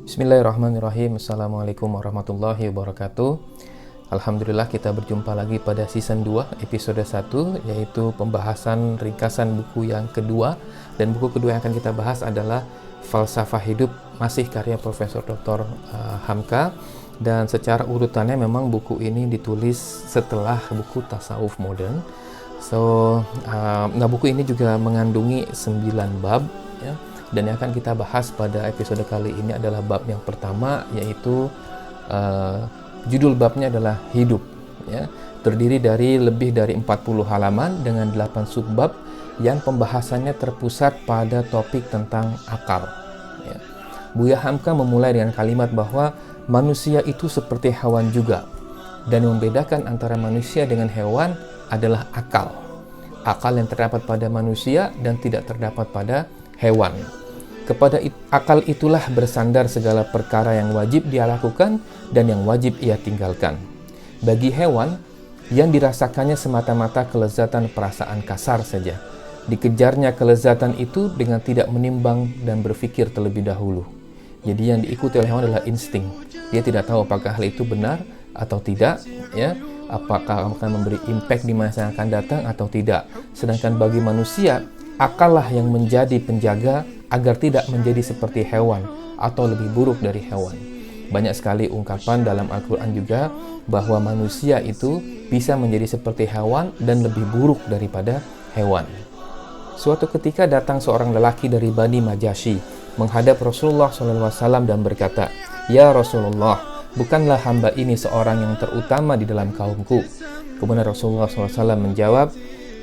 Bismillahirrahmanirrahim. Assalamualaikum warahmatullahi wabarakatuh. Alhamdulillah kita berjumpa lagi pada season 2 episode 1, yaitu pembahasan ringkasan buku yang kedua. Dan buku kedua yang akan kita bahas adalah Falsafah Hidup, masih karya Profesor Dr. Hamka. Dan secara urutannya memang buku ini ditulis setelah buku Tasawuf Modern. Buku ini juga mengandungi 9 bab, ya. Dan yang akan kita bahas pada episode kali ini adalah bab yang pertama, yaitu judul babnya adalah Hidup, ya. Terdiri dari lebih dari 40 halaman dengan 8 subbab yang pembahasannya terpusat pada topik tentang akal, ya. Buya Hamka memulai dengan kalimat bahwa manusia itu seperti hewan juga, dan membedakan antara manusia dengan hewan adalah akal. Akal yang terdapat pada manusia dan tidak terdapat pada hewan. Kepada akal itulah bersandar segala perkara yang wajib dia lakukan dan yang wajib ia tinggalkan. Bagi hewan, yang dirasakannya semata-mata kelezatan perasaan kasar saja. Dikejarnya kelezatan itu dengan tidak menimbang dan berpikir terlebih dahulu. Jadi yang diikuti oleh hewan adalah insting. Dia tidak tahu apakah hal itu benar atau tidak, ya. Apakah akan memberi impact di masa yang akan datang atau tidak. Sedangkan bagi manusia, akallah yang menjadi penjaga agar tidak menjadi seperti hewan atau lebih buruk dari hewan. Banyak sekali ungkapan dalam Al-Quran juga bahwa manusia itu bisa menjadi seperti hewan dan lebih buruk daripada hewan. Suatu ketika datang seorang lelaki dari Bani Majasyi menghadap Rasulullah SAW dan berkata, "Ya Rasulullah, bukanlah hamba ini seorang yang terutama di dalam kaumku?" Kemudian Rasulullah SAW menjawab,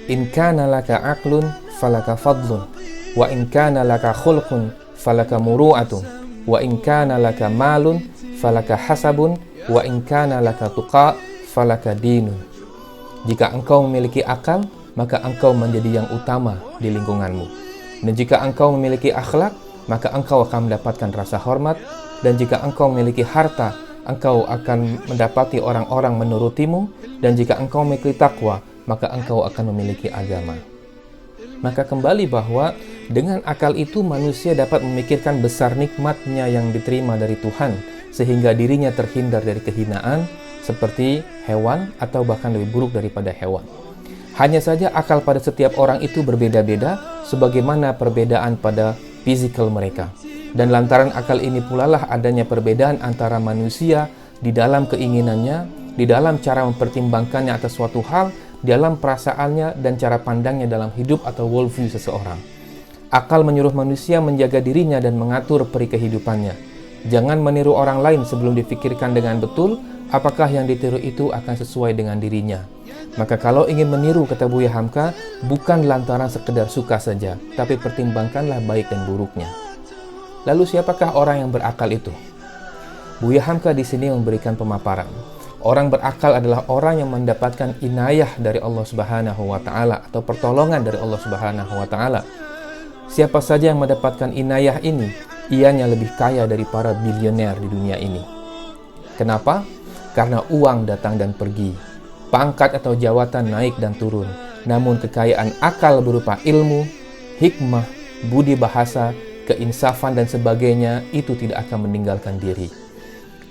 "In kana laka aqlun falaka fadlun, wa in kana laka khulqun falaka muru'atun, wa in kana laka malun falaka hasabun, wa in kana laka tuqa falaka dinun." Jika engkau memiliki akal, maka engkau menjadi yang utama di lingkunganmu. Dan jika engkau memiliki akhlak, maka engkau akan mendapatkan rasa hormat. Dan jika engkau memiliki harta, engkau akan mendapati orang-orang menurutimu. Dan jika engkau memiliki takwa, maka engkau akan memiliki agama. Maka kembali bahwa dengan akal itu manusia dapat memikirkan besar nikmatnya yang diterima dari Tuhan, sehingga dirinya terhindar dari kehinaan seperti hewan atau bahkan lebih buruk daripada hewan. Hanya saja akal pada setiap orang itu berbeda-beda, sebagaimana perbedaan pada fisikal mereka. Dan lantaran akal ini pula lah adanya perbedaan antara manusia di dalam keinginannya, di dalam cara mempertimbangkannya atas suatu hal, dalam perasaannya dan cara pandangnya dalam hidup atau worldview seseorang. Akal menyuruh manusia menjaga dirinya dan mengatur peri kehidupannya. Jangan meniru orang lain sebelum difikirkan dengan betul apakah yang ditiru itu akan sesuai dengan dirinya. Maka kalau ingin meniru, kata Buya Hamka, bukan lantaran sekedar suka saja, tapi pertimbangkanlah baik dan buruknya. Lalu siapakah orang yang berakal itu? Buya Hamka di sini memberikan pemaparan. Orang berakal adalah orang yang mendapatkan inayah dari Allah Subhanahu wa taala atau pertolongan dari Allah Subhanahu wa taala. Siapa saja yang mendapatkan inayah ini, ianya lebih kaya dari para bilioner di dunia ini. Kenapa? Karena uang datang dan pergi. Pangkat atau jawatan naik dan turun. Namun kekayaan akal berupa ilmu, hikmah, budi bahasa, keinsafan dan sebagainya itu tidak akan meninggalkan diri.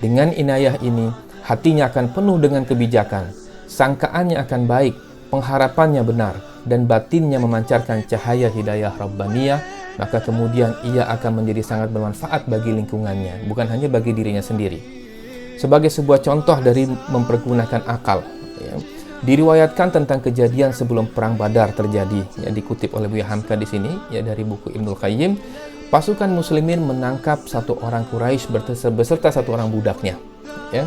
Dengan inayah ini, hatinya akan penuh dengan kebijakan, sangkaannya akan baik, pengharapannya benar, dan batinnya memancarkan cahaya hidayah Rabbaniyah, maka kemudian ia akan menjadi sangat bermanfaat bagi lingkungannya, bukan hanya bagi dirinya sendiri. Sebagai sebuah contoh dari mempergunakan akal, ya, diriwayatkan tentang kejadian sebelum perang Badar terjadi, ya, dikutip oleh Buya Hamka di sini, ya, dari buku Ibnul Qayyim. Pasukan muslimin menangkap satu orang Quraisy beserta satu orang budaknya, ya.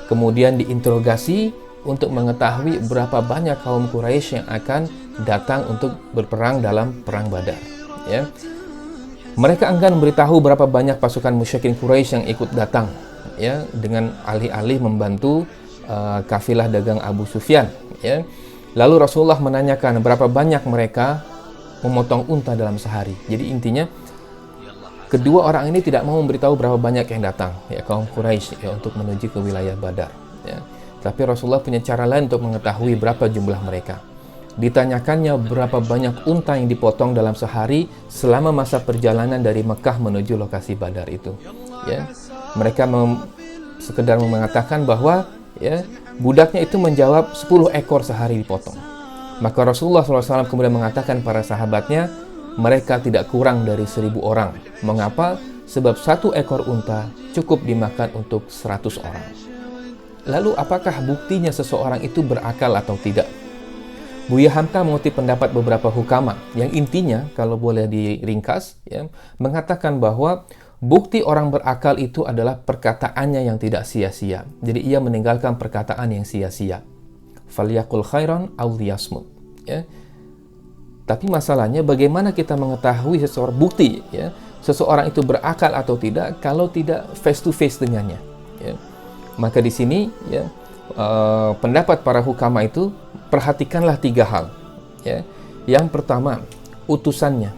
Kemudian diinterogasi untuk mengetahui berapa banyak kaum Quraisy yang akan datang untuk berperang dalam perang Badar, ya. Mereka enggan memberitahu berapa banyak pasukan musyrikin Quraisy yang ikut datang, ya, dengan alih-alih membantu kafilah dagang Abu Sufyan, ya. Lalu Rasulullah menanyakan berapa banyak mereka memotong unta dalam sehari. Jadi intinya kedua orang ini tidak mau memberitahu berapa banyak yang datang, ya, kaum Quraisy, ya, untuk menuju ke wilayah Badar, ya. Tapi Rasulullah punya cara lain untuk mengetahui berapa jumlah mereka. Ditanyakannya berapa banyak unta yang dipotong dalam sehari selama masa perjalanan dari Mekah menuju lokasi Badar itu, ya. mereka sekedar mengatakan bahwa ya, budaknya itu menjawab 10 ekor sehari dipotong. Maka Rasulullah SAW kemudian mengatakan para sahabatnya, mereka tidak kurang dari 1000 orang. Mengapa? Sebab 1 ekor unta cukup dimakan untuk 100 orang. Lalu apakah buktinya seseorang itu berakal atau tidak? Buya Hamka mengutip pendapat beberapa hukama yang intinya, kalau boleh diringkas, ya, mengatakan bahwa bukti orang berakal itu adalah perkataannya yang tidak sia-sia. Jadi ia meninggalkan perkataan yang sia-sia. Falyaqul khairan aw liyasmut. Ya. Tapi masalahnya bagaimana kita mengetahui seseorang bukti, ya, seseorang itu berakal atau tidak kalau tidak face to face dengannya. Ya. Maka di sini, ya, pendapat para hukama itu, perhatikanlah 3 hal. Ya. Yang pertama, utusannya.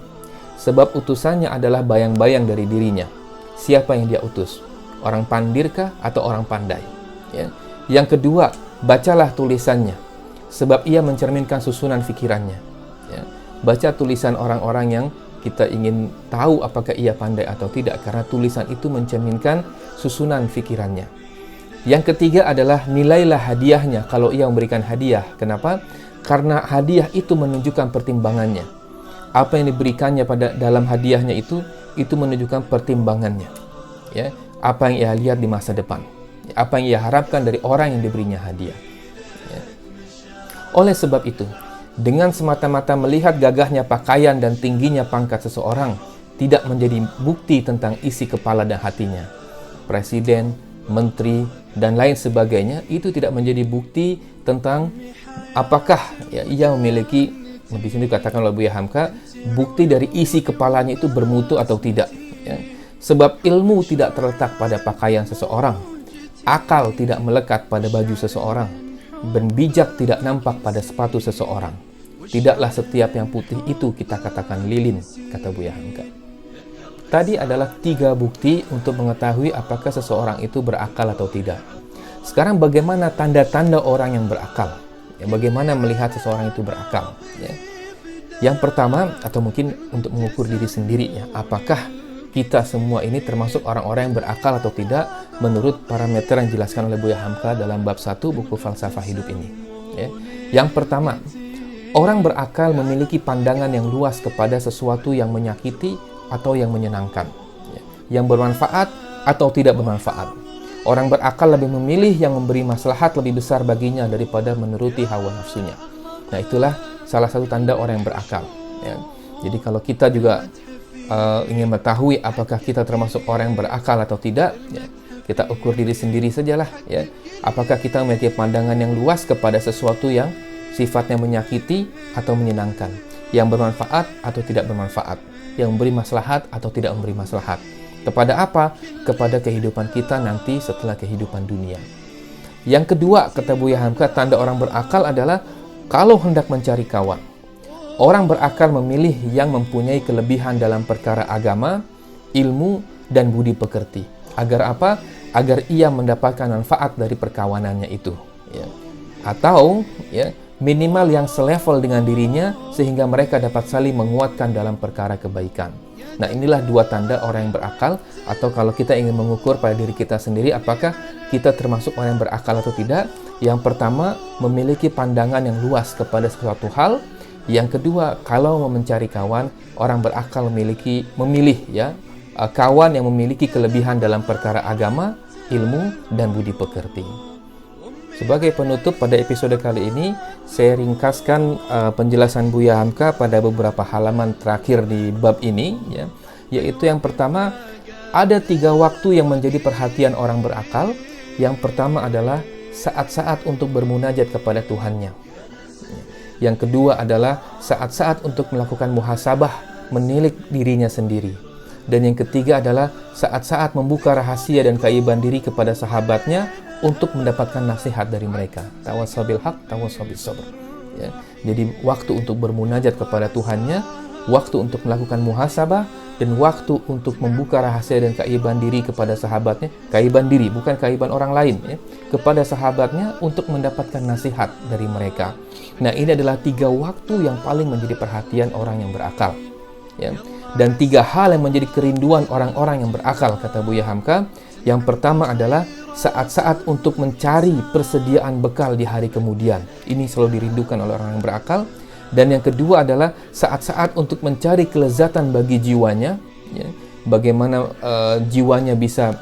Sebab utusannya adalah bayang-bayang dari dirinya. Siapa yang dia utus? Orang pandirkah atau orang pandai? Ya. Yang kedua, bacalah tulisannya. Sebab ia mencerminkan susunan fikirannya. Ya. Baca tulisan orang-orang yang kita ingin tahu apakah ia pandai atau tidak, karena tulisan itu mencerminkan susunan fikirannya. Yang ketiga adalah nilailah hadiahnya kalau ia memberikan hadiah. Kenapa? Karena hadiah itu menunjukkan pertimbangannya. Apa yang diberikannya pada dalam hadiahnya itu menunjukkan pertimbangannya. Ya, apa yang ia lihat di masa depan. Apa yang ia harapkan dari orang yang diberinya hadiah. Ya. Oleh sebab itu, dengan semata-mata melihat gagahnya pakaian dan tingginya pangkat seseorang tidak menjadi bukti tentang isi kepala dan hatinya. Presiden, menteri, dan lain sebagainya itu tidak menjadi bukti tentang apakah ya, ia memiliki, di sini dikatakan oleh Buya Hamka, bukti dari isi kepalanya itu bermutu atau tidak. Ya. Sebab ilmu tidak terletak pada pakaian seseorang, akal tidak melekat pada baju seseorang, dan bijak tidak nampak pada sepatu seseorang. Tidaklah setiap yang putih itu kita katakan lilin, kata Buya Hamka. Tadi adalah 3 bukti untuk mengetahui apakah seseorang itu berakal atau tidak. Sekarang bagaimana tanda-tanda orang yang berakal? Ya, bagaimana melihat seseorang itu berakal? Ya. Yang pertama, atau mungkin untuk mengukur diri sendiri, ya, apakah kita semua ini termasuk orang-orang yang berakal atau tidak menurut parameter yang dijelaskan oleh Buya Hamka dalam bab 1 buku Falsafah Hidup ini. Ya. Yang pertama, orang berakal memiliki pandangan yang luas kepada sesuatu yang menyakiti atau yang menyenangkan, yang bermanfaat atau tidak bermanfaat. Orang berakal lebih memilih yang memberi maslahat lebih besar baginya daripada menuruti hawa nafsunya. Nah, itulah salah satu tanda orang yang berakal. Ya. Jadi kalau kita juga ingin mengetahui apakah kita termasuk orang yang berakal atau tidak, ya, kita ukur diri sendiri sajalah. Ya. Apakah kita memiliki pandangan yang luas kepada sesuatu yang sifatnya menyakiti atau menyenangkan, yang bermanfaat atau tidak bermanfaat, yang memberi maslahat atau tidak memberi maslahat. Kepada apa? Kepada kehidupan kita nanti setelah kehidupan dunia. Yang kedua, kata Buya Hamka, tanda orang berakal adalah kalau hendak mencari kawan. Orang berakal memilih yang mempunyai kelebihan dalam perkara agama, ilmu, dan budi pekerti. Agar apa? Agar ia mendapatkan manfaat dari perkawanannya itu. Ya. Atau, ya, minimal yang selevel dengan dirinya sehingga mereka dapat saling menguatkan dalam perkara kebaikan. Nah, inilah 2 tanda orang yang berakal, atau kalau kita ingin mengukur pada diri kita sendiri apakah kita termasuk orang yang berakal atau tidak. Yang pertama, memiliki pandangan yang luas kepada sesuatu hal. Yang kedua, kalau mau mencari kawan, orang berakal memilih ya kawan yang memiliki kelebihan dalam perkara agama, ilmu, dan budi pekerti. Sebagai penutup pada episode kali ini, saya ringkaskan penjelasan Buya Hamka pada beberapa halaman terakhir di bab ini, ya, yaitu yang pertama, ada 3 waktu yang menjadi perhatian orang berakal. Yang pertama adalah saat-saat untuk bermunajat kepada Tuhannya. Yang kedua adalah saat-saat untuk melakukan muhasabah, menilik dirinya sendiri. Dan yang ketiga adalah saat-saat membuka rahasia dan keaiban diri kepada sahabatnya untuk mendapatkan nasihat dari mereka. Tawassaw bil haq, tawassaw bis sabr. Ya. Jadi waktu untuk bermunajat kepada Tuhannya, waktu untuk melakukan muhasabah, dan waktu untuk membuka rahasia dan keaiban diri kepada sahabatnya. Keaiban diri, bukan keaiban orang lain, ya. Kepada sahabatnya untuk mendapatkan nasihat dari mereka. Nah, ini adalah 3 waktu yang paling menjadi perhatian orang yang berakal. Ya. Dan 3 hal yang menjadi kerinduan orang-orang yang berakal, kata Buya Hamka. Yang pertama adalah saat-saat untuk mencari persediaan bekal di hari kemudian. Ini selalu dirindukan oleh orang yang berakal. Dan yang kedua adalah saat-saat untuk mencari kelezatan bagi jiwanya, ya, bagaimana jiwanya bisa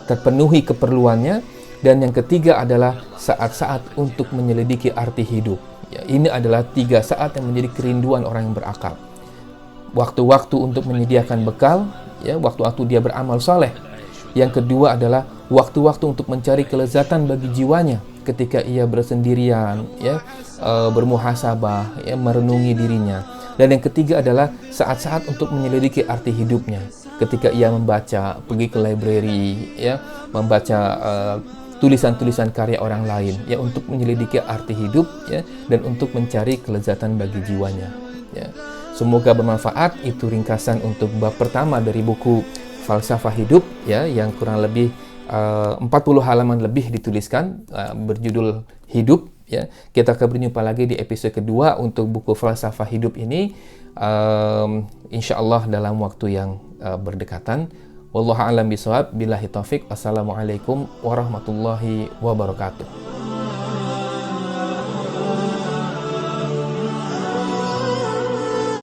terpenuhi keperluannya. Dan yang ketiga adalah saat-saat untuk menyelidiki arti hidup. Ya, ini adalah 3 saat yang menjadi kerinduan orang yang berakal. Waktu-waktu untuk menyediakan bekal, ya, waktu-waktu dia beramal soleh. Yang kedua adalah waktu-waktu untuk mencari kelezatan bagi jiwanya ketika ia bersendirian, ya, bermuhasabah, ya, merenungi dirinya. Dan yang ketiga adalah saat-saat untuk menyelidiki arti hidupnya ketika ia membaca, pergi ke library, ya, membaca tulisan-tulisan karya orang lain, ya, untuk menyelidiki arti hidup, ya, dan untuk mencari kelezatan bagi jiwanya, ya. Semoga bermanfaat. Itu ringkasan untuk bab pertama dari buku Falsafah Hidup, ya, yang kurang lebih 40 halaman lebih dituliskan, berjudul Hidup, ya. Kita akan berjumpa lagi di episode kedua untuk buku Falsafah Hidup ini, insya Allah dalam waktu yang berdekatan. Wallahu a'lam bishawab. Billahi taufik. Wassalamualaikum warahmatullahi wabarakatuh.